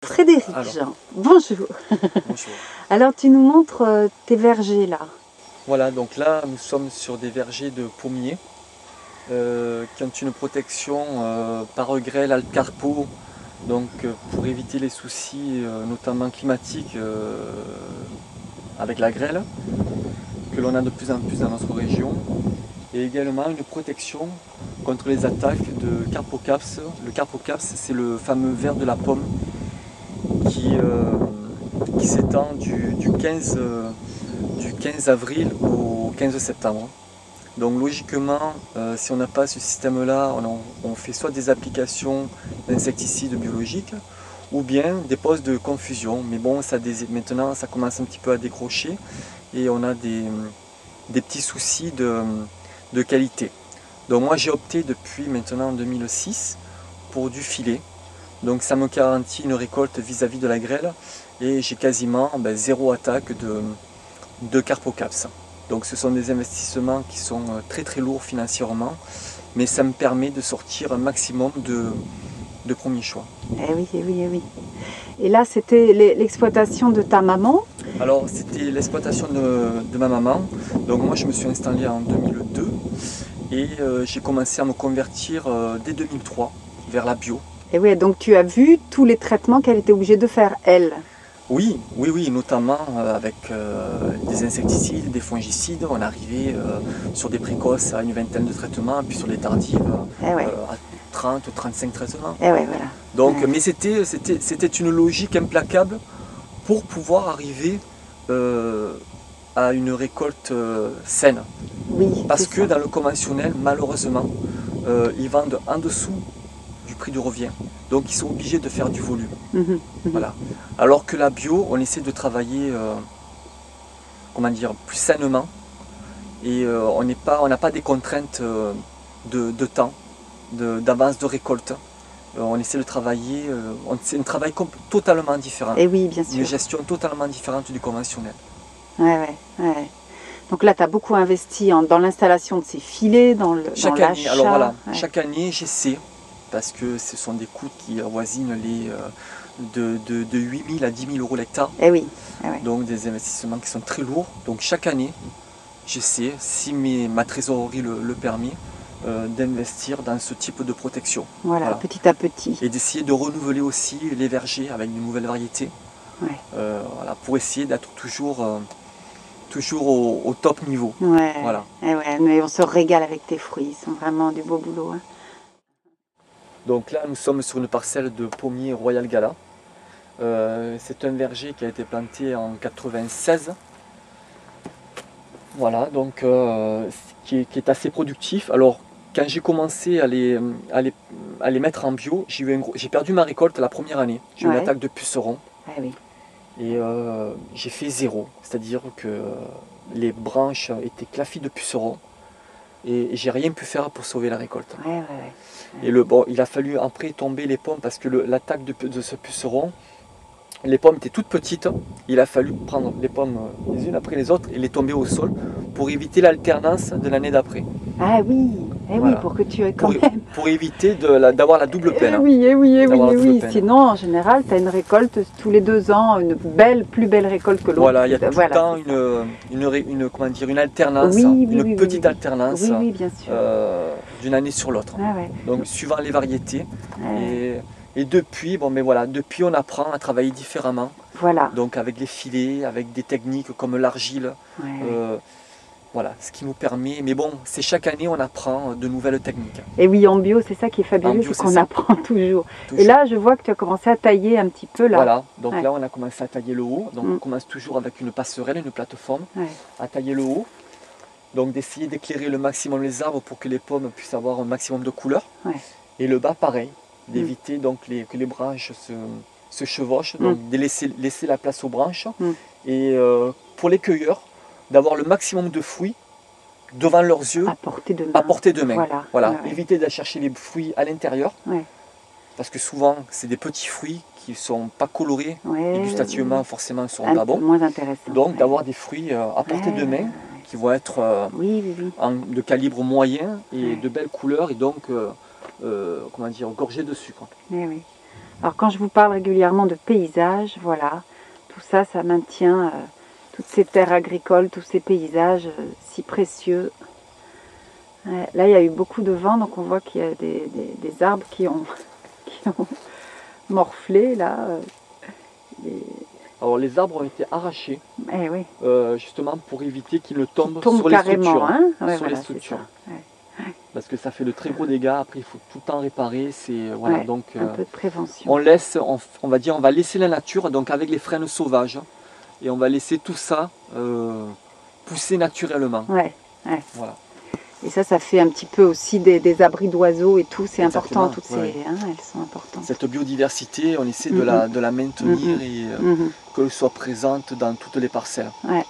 Frédéric, bonjour. Bonjour. Alors tu nous montres tes vergers là. Voilà, donc là nous sommes sur des vergers de pommiers qui ont une protection par grêle Alcarpo, donc pour éviter les soucis notamment climatiques avec la grêle que l'on a de plus en plus dans notre région, et également une protection contre les attaques de Carpocaps. Le Carpocaps, c'est le fameux ver de la pomme qui s'étend du 15 avril au 15 septembre. Donc logiquement, si on n'a pas ce système-là, on fait soit des applications d'insecticides biologiques ou bien des postes de confusion. Mais bon, maintenant ça commence un petit peu à décrocher et on a des petits soucis de qualité. Donc moi j'ai opté depuis maintenant 2006 pour du filet. Donc ça me garantit une récolte vis-à-vis de la grêle et j'ai quasiment zéro attaque de Carpocaps. Donc ce sont des investissements qui sont très très lourds financièrement, mais ça me permet de sortir un maximum de premiers choix. Eh oui, eh oui, eh oui. Et là c'était l'exploitation de ta maman? Alors c'était l'exploitation de ma maman. Donc moi je me suis installé en 2002 et j'ai commencé à me convertir dès 2003 vers la bio. Et oui, donc tu as vu tous les traitements qu'elle était obligée de faire, elle? Oui, oui, oui, notamment avec des insecticides, des fongicides. On arrivait sur des précoces à une vingtaine de traitements, puis sur les tardives à 30, 35 traitements. Et ouais, voilà. Donc, mais c'était une logique implacable pour pouvoir arriver à une récolte saine. Oui, parce que dans le conventionnel, malheureusement, ils vendent en dessous du prix de revient. Donc ils sont obligés de faire du volume. Voilà. Alors que la bio, on essaie de travailler comment dire, plus sainement et on n'a pas des contraintes de temps, d'avance de récolte. On essaie de travailler, c'est un travail totalement différent. Et oui, bien sûr. Une gestion totalement différente du conventionnel. Ouais. Donc là, tu as beaucoup investi dans l'installation de ces filets, dans l'achat. Alors voilà, chaque année j'essaie, parce que ce sont des coûts qui avoisinent les de 8 000 à 10 000 euros l'hectare. Eh oui. Donc des investissements qui sont très lourds. Donc chaque année, j'essaie, si ma trésorerie le permet, d'investir dans ce type de protection. Voilà, petit à petit. Et d'essayer de renouveler aussi les vergers avec de nouvelles variétés. Voilà, pour essayer d'être toujours au top niveau. Voilà. Mais on se régale avec tes fruits, ils sont vraiment du beau boulot. Hein. Donc là, nous sommes sur une parcelle de pommiers Royal Gala. C'est un verger qui a été planté en 96. Voilà, donc qui est assez productif. Alors, quand j'ai commencé à les mettre en bio, j'ai perdu ma récolte la première année. J'ai eu une attaque de puceron. Et j'ai fait zéro, c'est-à-dire que les branches étaient clafoues de pucerons et j'ai rien pu faire pour sauver la récolte. Et il a fallu après tomber les pommes parce que l'attaque de ce puceron, les pommes étaient toutes petites. Il a fallu prendre les pommes les unes après les autres et les tomber au sol pour éviter l'alternance de l'année d'après. Ah oui, oui, pour que tu aies quand même... Pour éviter d'avoir la double peine. Oui. Sinon, en général, tu as une récolte tous les 2 ans, une plus belle récolte que l'autre. Voilà, il y a tout le temps une alternance, une petite alternance bien sûr. d'une année sur l'autre. Donc, suivant les variétés. Et depuis, depuis on apprend à travailler différemment. Donc avec les filets, avec des techniques comme l'argile. Voilà, ce qui nous permet, mais bon, c'est chaque année on apprend de nouvelles techniques. Et oui, en bio, c'est ça qui est fabuleux, c'est qu'on apprend toujours. Et là, je vois que tu as commencé à tailler un petit peu là. Voilà, donc là on a commencé à tailler le haut. Donc on commence toujours avec une passerelle, une plateforme, à tailler le haut. Donc d'essayer d'éclairer le maximum les arbres pour que les pommes puissent avoir un maximum de couleur. Et le bas, pareil, d'éviter donc que les branches se chevauchent, donc de laisser la place aux branches. Et pour les cueilleurs, d'avoir le maximum de fruits devant leurs yeux, à portée de main. Voilà. Éviter d'aller chercher les fruits à l'intérieur, parce que souvent c'est des petits fruits qui ne sont pas colorés, et gustativement forcément ne seront pas bons. Moins intéressant. Donc d'avoir des fruits à portée de main, qui vont être de calibre moyen et de belles couleurs, et donc gorgés de sucre. Alors quand je vous parle régulièrement de paysage, voilà, tout ça, ça maintient toutes ces terres agricoles, tous ces paysages si précieux. Ouais, là, il y a eu beaucoup de vent, donc on voit qu'il y a des arbres qui ont morflé, là. Alors les arbres ont été arrachés, Oui. justement pour éviter qu'ils ne tombent sur les structures. Hein, ouais, sur voilà, les structures. Ouais. Parce que ça fait de très gros dégâts, après il faut tout le temps réparer. Voilà, donc, un peu de prévention. On va dire, on va laisser la nature, donc avec les frênes sauvages, et on va laisser tout ça pousser naturellement. Ouais. Voilà. Et ça fait un petit peu aussi des abris d'oiseaux et tout, c'est important, toutes ces, elles sont importantes. Cette biodiversité, on essaie de la maintenir et qu'elle soit présente dans toutes les parcelles. Ouais.